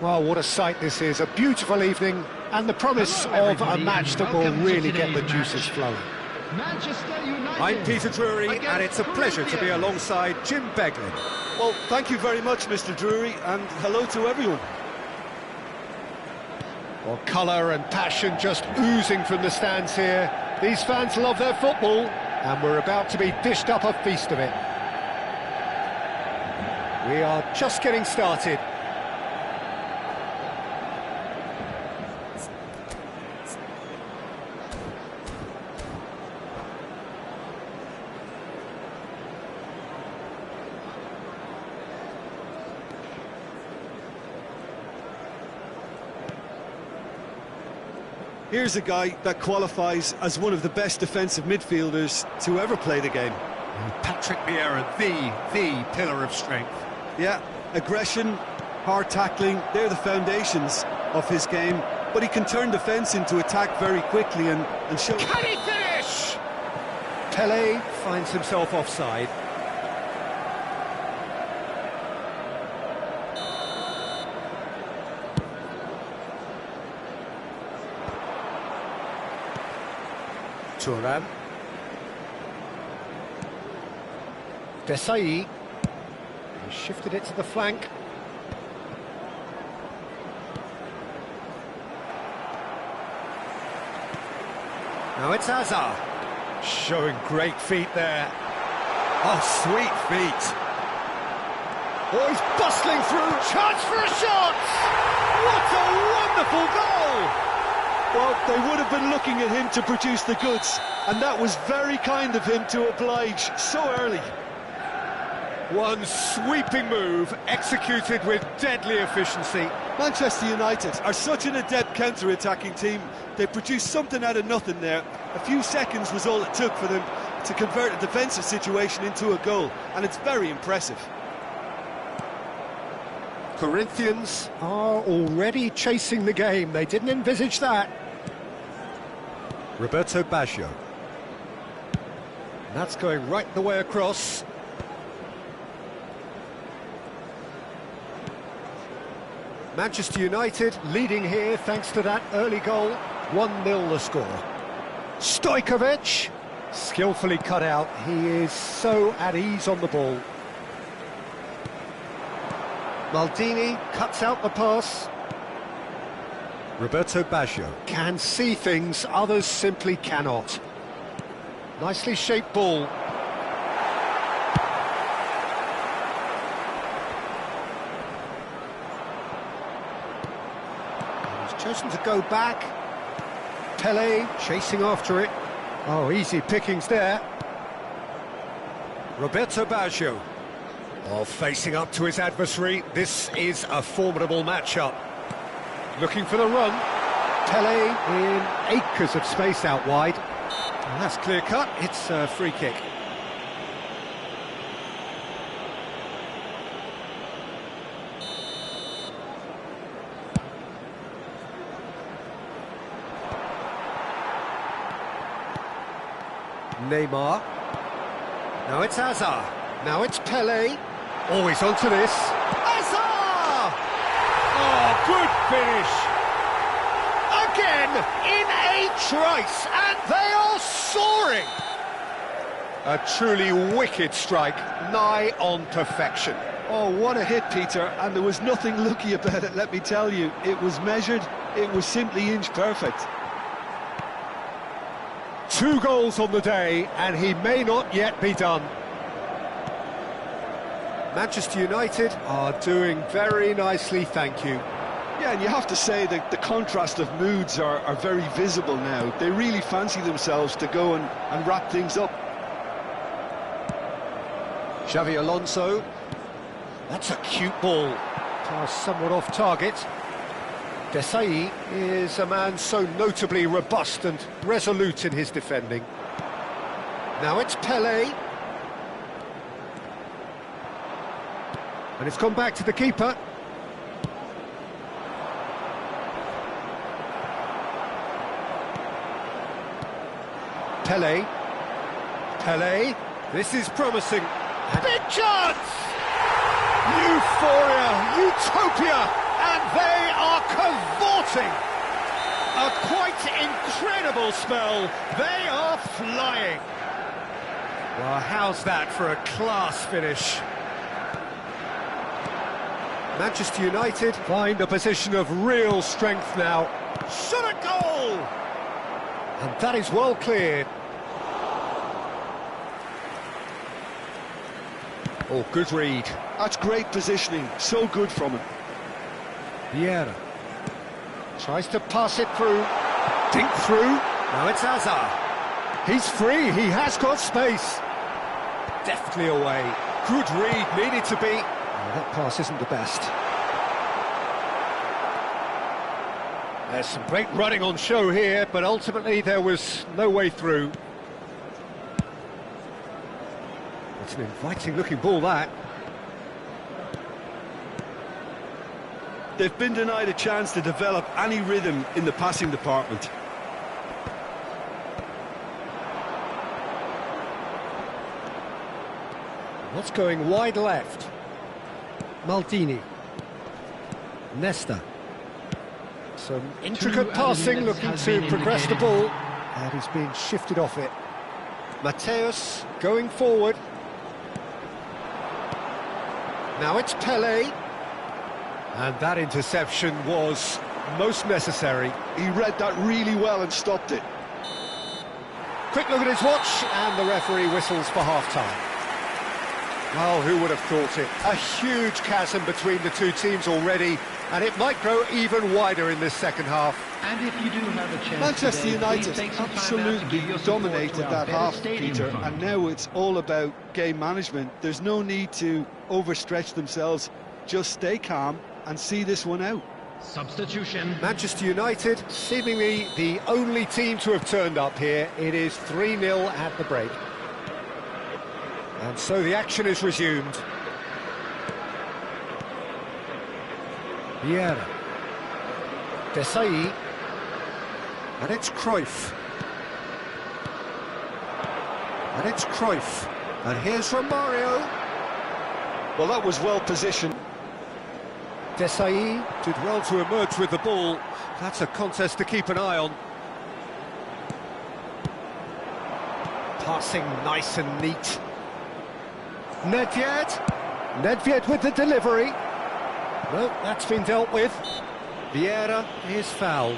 Well, what a sight this is. A beautiful evening and the promise of a match that will really get the juices flowing. I'm Peter Drury, and it's a pleasure to be alongside Jim Beglin. Well, thank you very much, Mr. Drury, and hello to everyone. Well, colour and passion just oozing from the stands here. These fans love their football, and we're about to be dished up a feast of it. We are just getting started. Here's a guy that qualifies as one of the best defensive midfielders to ever play the game. Patrick Vieira, the pillar of strength. Yeah, aggression, hard tackling, they're the foundations of his game, but he can turn defence into attack very quickly and show... Can he finish? Pele finds himself offside. Thuram. GSEC. He shifted it to the flank. Now it's Hazard. Showing great feet there. Oh, sweet feet. Oh, he's bustling through. Chance for a shot! What a wonderful goal! Well, they would have been looking at him to produce the goods, and that was very kind of him to oblige so early. One sweeping move, executed with deadly efficiency. Manchester United are such an adept counter-attacking team. They produced something out of nothing there. A few seconds was all it took for them to convert a defensive situation into a goal, and it's very impressive. Corinthians are already chasing the game. They didn't envisage that. Roberto Baggio. That's going right the way across. Manchester United leading here thanks to that early goal. 1-0 the score. Stojkovic, skillfully cut out. He is so at ease on the ball. Maldini cuts out the pass. Roberto Baggio. Can see things others simply cannot. Nicely shaped ball. And he's chosen to go back. Pele chasing after it. Oh, easy pickings there. Roberto Baggio. Oh, facing up to his adversary. This is a formidable matchup. Looking for the run. Pele in acres of space out wide. And that's clear cut. It's a free kick. Neymar. Now it's Hazard. Now it's Pele. Always onto this. Hazard! Oh, good finish. Again, in a trice, and they are soaring. A truly wicked strike, nigh on perfection. Oh, what a hit, Peter, and there was nothing lucky about it, let me tell you. It was measured, it was simply inch perfect. 2 goals on the day, and he may not yet be done. Manchester United are doing very nicely, thank you. Yeah, and you have to say that the contrast of moods are very visible now. They really fancy themselves to go and wrap things up. Xavi Alonso. That's a cute ball. Pass somewhat off target. GSEC is a man so notably robust and resolute in his defending. Now it's Pele. And it's gone back to the keeper. Pele. Pele. This is promising. Big chance! Euphoria, utopia, and they are cavorting. A quite incredible spell. They are flying. Well, how's that for a class finish? Manchester United find a position of real strength now. Shot a goal! And that is well cleared. Oh, good read. That's great positioning, so good from him. Vieira tries to pass it through. Dink through. Now it's Hazard. He's free, he has got space. Deftly away. Good read, needed to be. Oh, that pass isn't the best. There's some great running on show here, but ultimately there was no way through. It's an inviting looking ball, that. They've been denied a chance to develop any rhythm in the passing department. What's going wide left? Maldini. Nesta. Some intricate passing, looking to progress the ball. And he's being shifted off it. Mateus going forward. Now it's Pelé. And that interception was most necessary. He read that really well and stopped it. Quick look at his watch, and the referee whistles for half-time. Well, who would have thought it? A huge chasm between the two teams already, and it might grow even wider in this second half. And if you do have a chance Manchester today, United please take some time out to absolutely give your support dominated to our that better half, stadium Peter, fund. and now it's all about game management. There's no need to overstretch themselves. Just stay calm and see this one out. Substitution. Manchester United, seemingly the only team to have turned up here. It is 3-0 at the break. And so the action is resumed. Vieira. Desai. And it's Cruyff. And it's Cruyff. And here's Romario. Well, that was well positioned. Desai did well to emerge with the ball. That's a contest to keep an eye on. Passing nice and neat. Nedved. Nedved with the delivery. No, that's been dealt with. Vieira is fouled.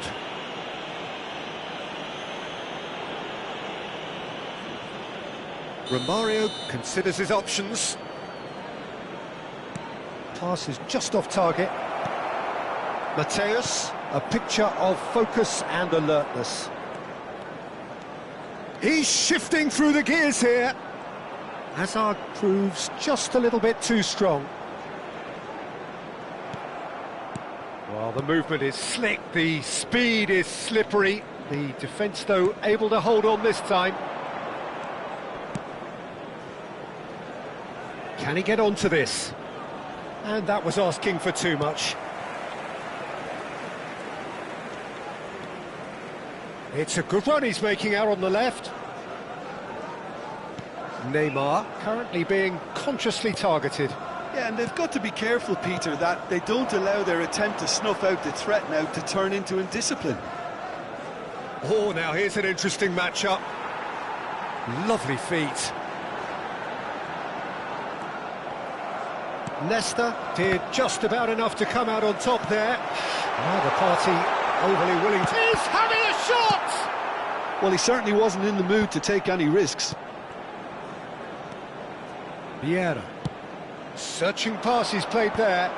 Romario considers his options. Pass is just off target. Mateus, a picture of focus and alertness. He's shifting through the gears here. Hazard proves just a little bit too strong. Well, the movement is slick, the speed is slippery. The defence, though, able to hold on this time. Can he get onto this? And that was asking for too much. It's a good run he's making out on the left. Neymar currently being consciously targeted. Yeah, and they've got to be careful, Peter, that they don't allow their attempt to snuff out the threat now to turn into indiscipline. Oh, now here's an interesting matchup. Lovely feet. Nesta did just about enough to come out on top there. Now the party overly willing to... He's having a shot! Well, he certainly wasn't in the mood to take any risks. Vieira. Searching passes played there.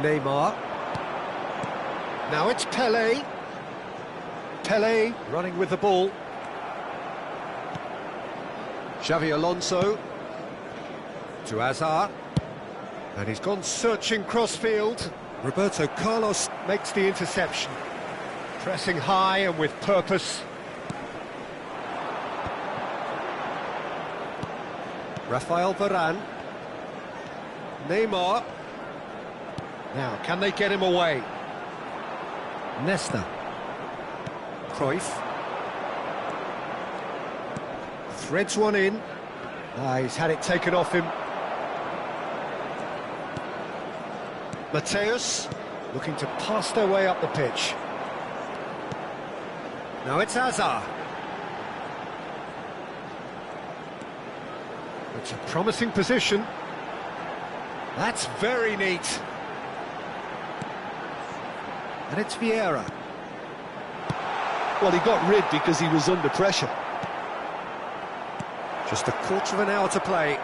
Neymar. Now it's Pelé. Pelé running with the ball. Xavi Alonso. To Hazard. And he's gone searching crossfield. Roberto Carlos makes the interception. Pressing high and with purpose. Rafael Varane. Neymar. Now, can they get him away? Nesta. Cruyff. Threads one in. He's had it taken off him. Mateus looking to pass their way up the pitch. Now it's Hazard. It's a promising position. That's very neat. And it's Vieira. Well, he got rid because he was under pressure. Just a quarter of an hour to play.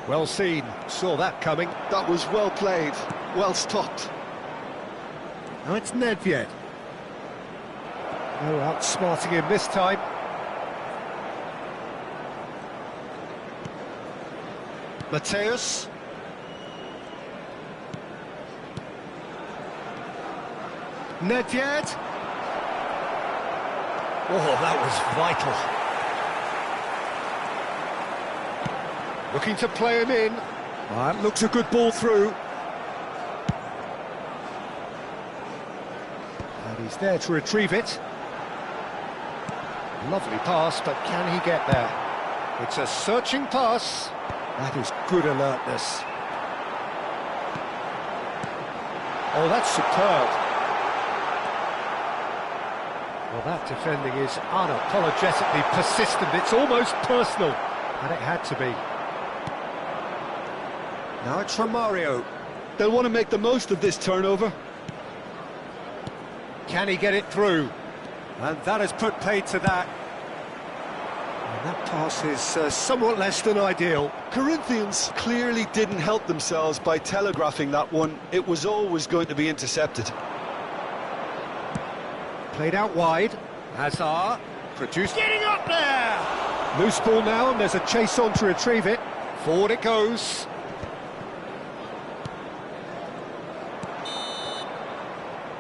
Well seen, saw that coming. That was well played, well stopped. Now it's Nedved. No outsmarting him this time. Mateus. Nedved. Oh, that was vital. Looking to play him in. That looks a good ball through. And he's there to retrieve it. Lovely pass, but can he get there? It's a searching pass. That is good alertness. Oh, that's superb. Well, that defending is unapologetically persistent. It's almost personal, and it had to be. Now it's Romario. They'll want to make the most of this turnover. Can he get it through? And that has put paid to that. And that pass is somewhat less than ideal. Corinthians clearly didn't help themselves by telegraphing that one. It was always going to be intercepted. Played out wide. Hazard produced. Getting up there! Loose ball now, and there's a chase on to retrieve it. Forward it goes.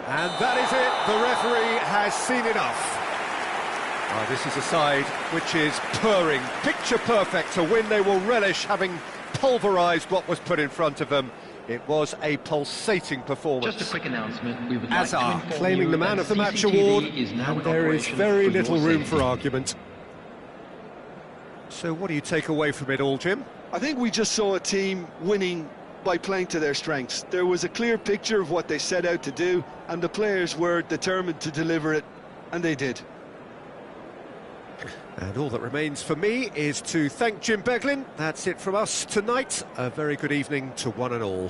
And that is it. The referee has seen enough. Oh, this is a side which is purring, picture perfect, to win. They will relish having pulverised what was put in front of them. It was a pulsating performance. Just a quick announcement. We would Hazard like to inform claiming you the man that of the match CCTV award, is now and in there is operation very for your little room safety. for argument. So what do you take away from it all, Jim? I think we just saw a team winning by playing to their strengths. There was a clear picture of what they set out to do, and the players were determined to deliver it, and they did. And all that remains for me is to thank Jim Beglin. That's it from us tonight. A very good evening to one and all.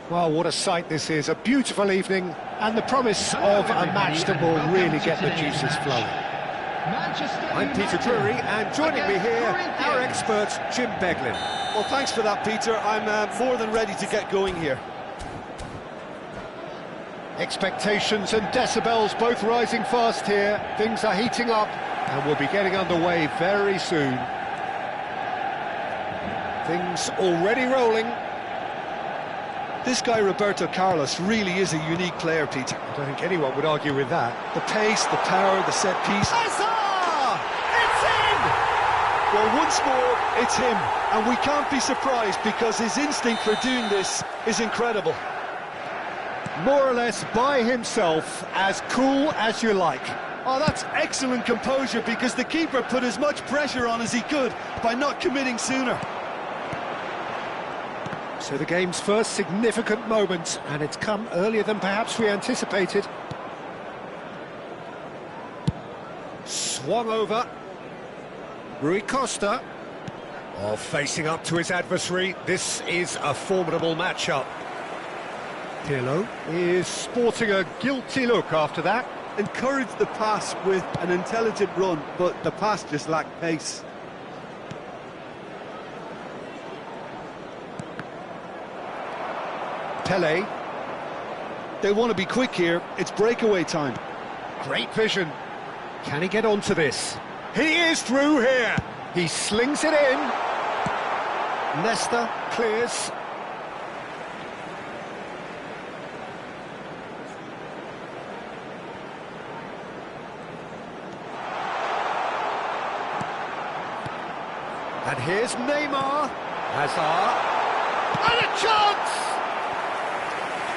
Well, what a sight this is, a beautiful evening, and the promise of a match that will really get the juices flowing. I'm Peter Drury, and joining me here, our expert, Jim Beglin. Well, thanks for that, Peter. I'm more than ready to get going here. Expectations and decibels both rising fast here. Things are heating up, and we'll be getting underway very soon. Things already rolling. This guy, Roberto Carlos, really is a unique player, Peter. I don't think anyone would argue with that. The pace, the power, the set piece. Hazard! It's in! Well, once more, it's him. And we can't be surprised because his instinct for doing this is incredible. More or less by himself, as cool as you like. Oh, that's excellent composure because the keeper put as much pressure on as he could by not committing sooner. So the game's first significant moment, and it's come earlier than perhaps we anticipated. Swung over. Rui Costa. Oh, facing up to his adversary. This is a formidable matchup. Pirlo is sporting a guilty look after that. Encouraged the pass with an intelligent run, but the pass just lacked pace. Pele. They want to be quick here. It's breakaway time. Great vision. Can he get onto this? He is through here. He slings it in. Nesta clears. And here's Neymar. Hazard. And a chance!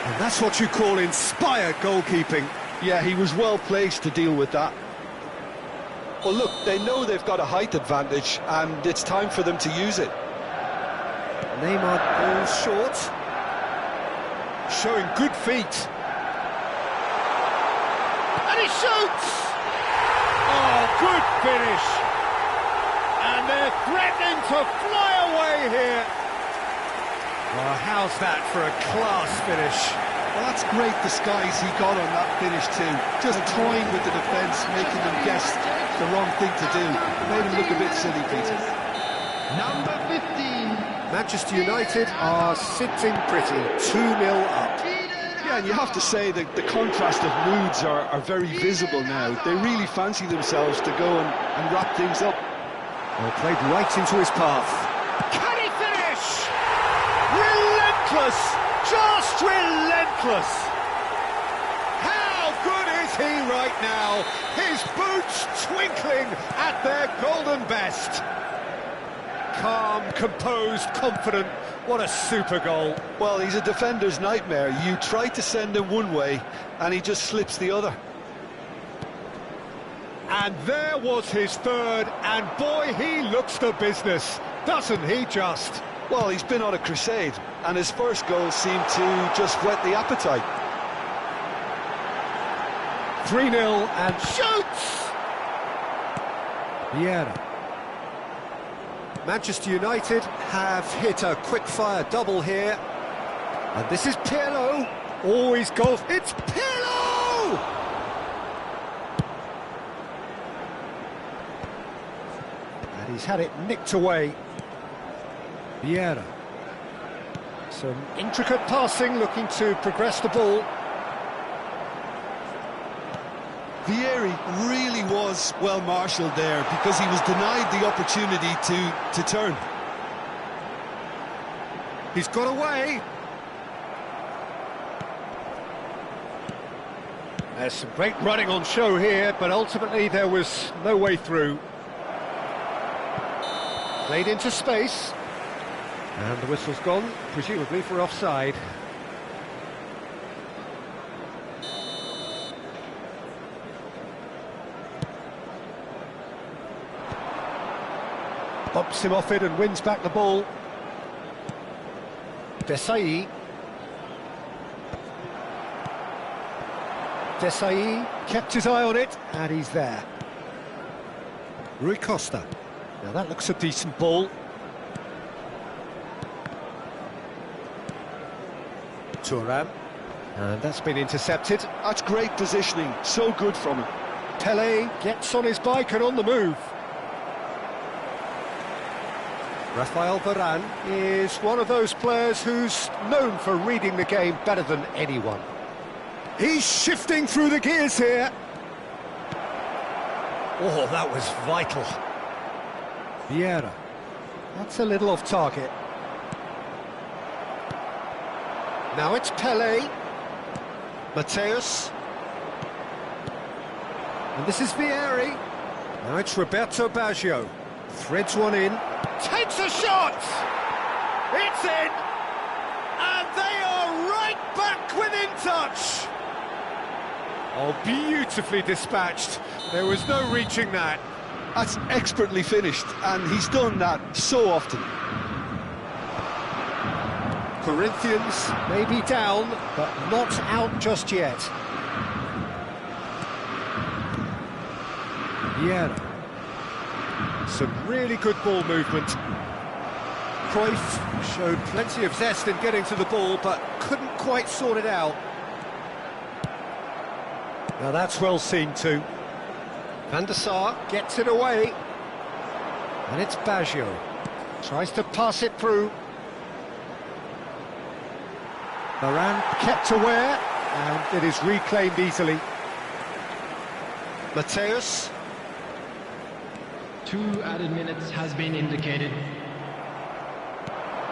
And that's what you call inspired goalkeeping. Yeah, he was well placed to deal with that. Well, look, they know they've got a height advantage, and it's time for them to use it. Neymar goes short. Showing good feet. And he shoots! Oh, good finish! And they're threatening to fly away here. Well, how's that for a class finish? Well, that's great disguise he got on that finish too. Just toying with the defence, making them guess the wrong thing to do. It made him look a bit silly, Peter. Number 15. Manchester United are sitting pretty, 2-0 up. Yeah, and you have to say that the contrast of moods are very visible now. They really fancy themselves to go and wrap things up. Well, played right into his path. Can he finish? Relentless! Just relentless! How good is he right now? His boots twinkling at their golden best. Calm, composed, confident. What a super goal. Well, he's a defender's nightmare. You try to send him one way, and he just slips the other. And there was his third, and boy, he looks the business, doesn't he just? Well, he's been on a crusade, and his first goal seemed to just whet the appetite. 3-0 and shoots! Vieira. Manchester United have hit a quick-fire double here. And this is Pirlo. Oh, he's golf. It's Pirlo! And he's had it nicked away. Vieira. Some intricate passing, looking to progress the ball. Vieri really was well marshalled there because he was denied the opportunity to turn. He's got away. There's some great running on show here, but ultimately there was no way through. Played into space. And the whistle's gone, presumably for offside. Bumps him off it and wins back the ball. Desai. Desai kept his eye on it, and he's there. Rui Costa. Now that looks a decent ball. Thuram. And that's been intercepted. That's great positioning, so good from him. Pele gets on his bike and on the move. Rafael Varane is one of those players who's known for reading the game better than anyone. He's shifting through the gears here. Oh, that was vital. Vieira. That's a little off target. Now it's Pele. Mateus. And this is Vieira. Now it's Roberto Baggio. Threads one in. Takes a shot! It's in! And they are right back within touch! Oh, beautifully dispatched. There was no reaching that. That's expertly finished, and he's done that so often. Corinthians may be down, but not out just yet. Vieira. Some really good ball movement. Cruyff showed plenty of zest in getting to the ball, but couldn't quite sort it out. Now that's well seen too. Van der Sar gets it away. And it's Baggio. Tries to pass it through. Varane kept aware, and it is reclaimed easily. Mateus. 2 added minutes has been indicated.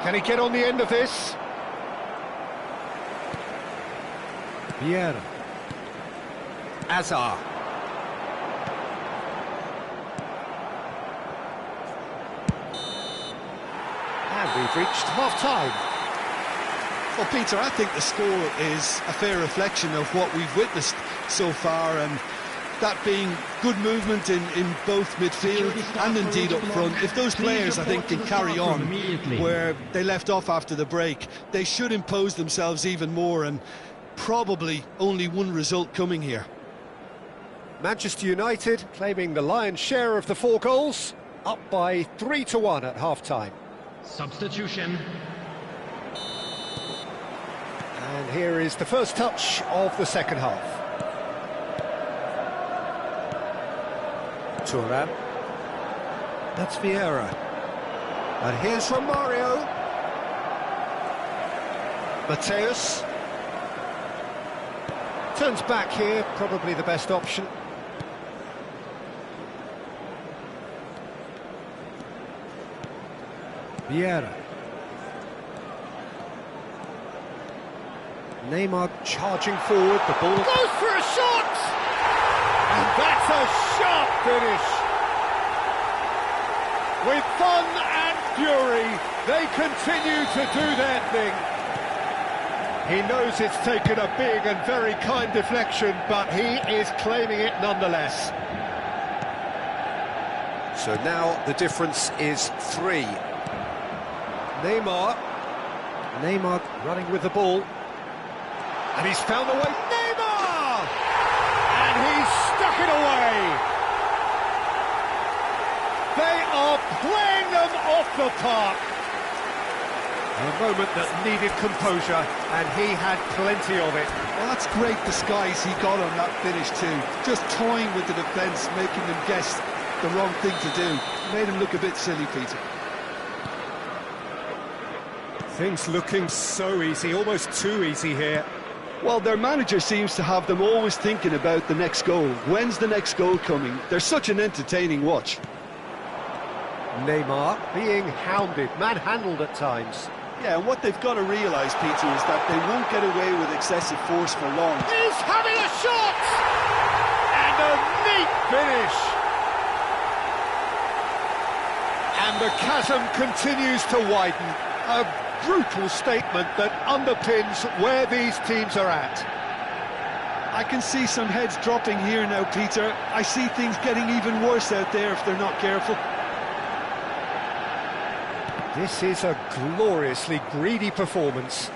Can he get on the end of this? Vieira. Azar. And we've reached half-time. Well, Peter, I think the score is a fair reflection of what we've witnessed so far, and that being good movement in both midfield and indeed up front. If those players, I think, can carry on where they left off after the break, they should impose themselves even more, and probably only one result coming here. Manchester United claiming the lion's share of the 4 goals, up by 3-1 at half-time. Substitution. And here is the first touch of the second half. Thuram. That's Vieira. And here's Romario. Mateus. Turns back here, probably the best option. Vieira. Neymar charging forward, the ball goes for a shot! And that's a sharp finish! With fun and fury, they continue to do their thing. He knows it's taken a big and very kind deflection, but he is claiming it nonetheless. So now the difference is 3. Neymar running with the ball. And he's found the way. Neymar! And he's stuck it away. They are playing them off the park. A moment that needed composure, and he had plenty of it. Well, that's great disguise he got on that finish too. Just toying with the defence, making them guess the wrong thing to do. Made him look a bit silly, Peter. Things looking so easy, almost too easy here. Well, their manager seems to have them always thinking about the next goal. When's the next goal coming? They're such an entertaining watch. Neymar being hounded, manhandled at times. Yeah, and what they've got to realise, Peter, is that they won't get away with excessive force for long. He's having a shot! And a neat finish! And the chasm continues to widen. A brutal statement that underpins where these teams are at. I can see some heads dropping here now, Peter. I see things getting even worse out there if they're not careful. This is a gloriously greedy performance.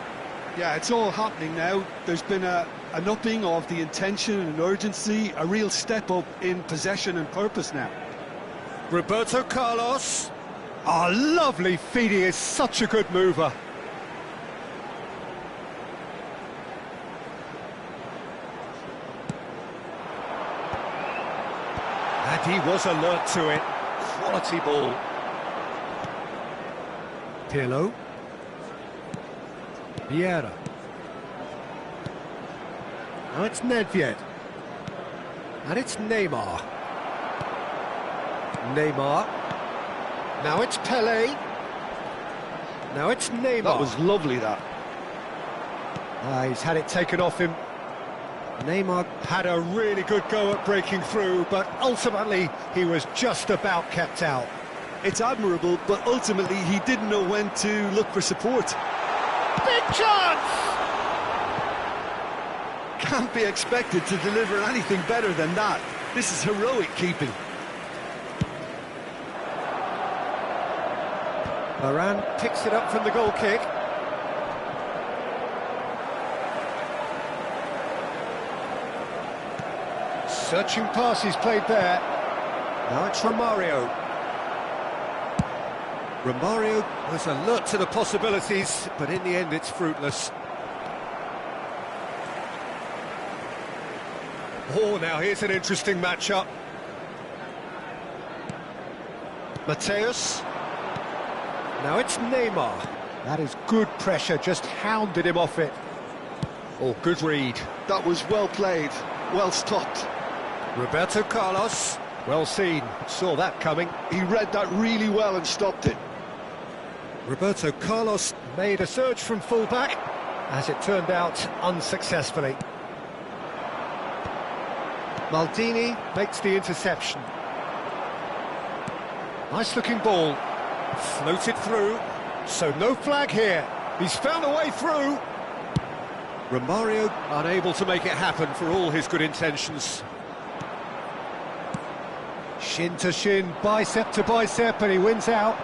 Yeah, it's all happening now. There's been an upping of the intention and urgency, a real step up in possession and purpose now. Roberto Carlos. Oh, lovely feed, he is such a good mover. And he was alert to it. Quality ball. Pirlo. Vieira. Now it's Nedved. And it's Neymar. Neymar. Now it's Pele. Now it's Neymar. That was lovely, that. He's had it taken off him. Neymar had a really good go at breaking through, but ultimately he was just about kept out. It's admirable, but ultimately he didn't know when to look for support. Big chance! Can't be expected to deliver anything better than that. This is heroic keeping. Varane picks it up from the goal kick. Searching pass he's played there. Now it's Romario. Romario was alert to the possibilities, but in the end it's fruitless. Oh, now here's an interesting matchup. Mateus. Now it's Neymar. That is good pressure, just hounded him off it. Oh, good read. That was well played, well stopped. Roberto Carlos, well seen, saw that coming. He read that really well and stopped it. Roberto Carlos made a surge from fullback, as it turned out, unsuccessfully. Maldini makes the interception. Nice looking ball. Floated through, so no flag here. He's found a way through. Romario unable to make it happen for all his good intentions. Shin to shin, bicep to bicep, and he wins out.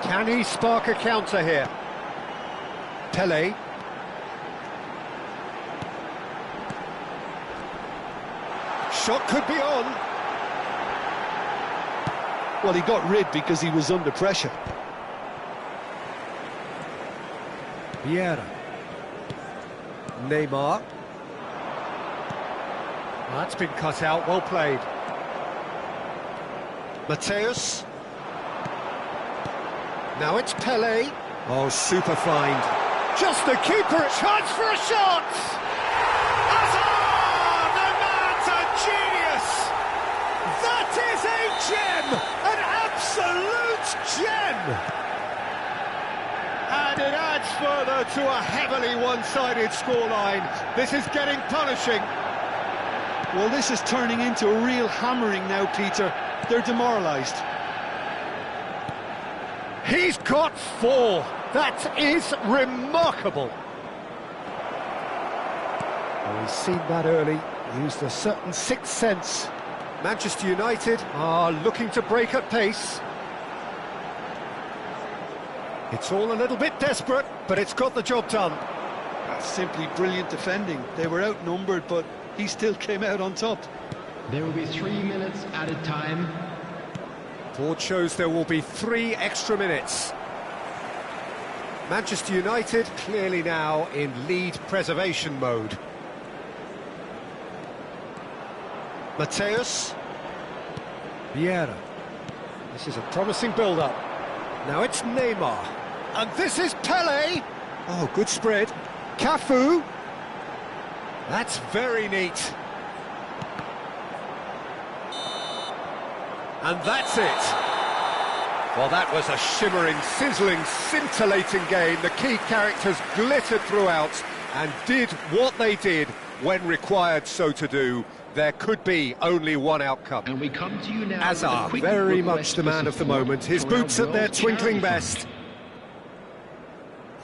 Can he spark a counter here? Pele. Shot could be on. Well, he got rid because he was under pressure. Vieira. Neymar. That's been cut out, well played. Mateus. Now it's Pele. Oh, super find. Just the keeper, chance for a shot! Hazard! The man's a genius! That is a gem! An absolute gem! And it adds further to a heavily one-sided scoreline. This is getting punishing. Well, this is turning into a real hammering now, Peter. They're demoralised. He's got 4. That is remarkable. Well, he's seen that early, used a certain sixth sense. Manchester United are looking to break at pace. It's all a little bit desperate, but it's got the job done. That's simply brilliant defending. They were outnumbered, but he still came out on top. There will be 3 minutes added time. Board shows there will be 3 extra minutes. Manchester United clearly now in lead preservation mode. Mateus. Vieira. This is a promising build-up. Now it's Neymar. And this is Pele. Oh, good spread. Cafu. That's very neat. And that's it. Well, that was a shimmering, sizzling, scintillating game. The key characters glittered throughout and did what they did when required so to do. There could be only one outcome. And we come to you now. Hazard, very much the man of the moment. His boots at their twinkling best.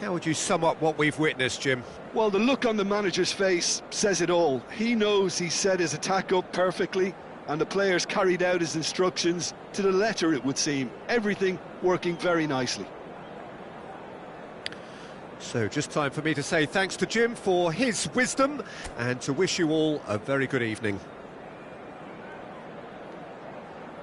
How would you sum up what we've witnessed, Jim? Well, the look on the manager's face says it all. He knows he set his attack up perfectly, and the players carried out his instructions to the letter, it would seem. Everything working very nicely. So just time for me to say thanks to Jim for his wisdom and to wish you all a very good evening.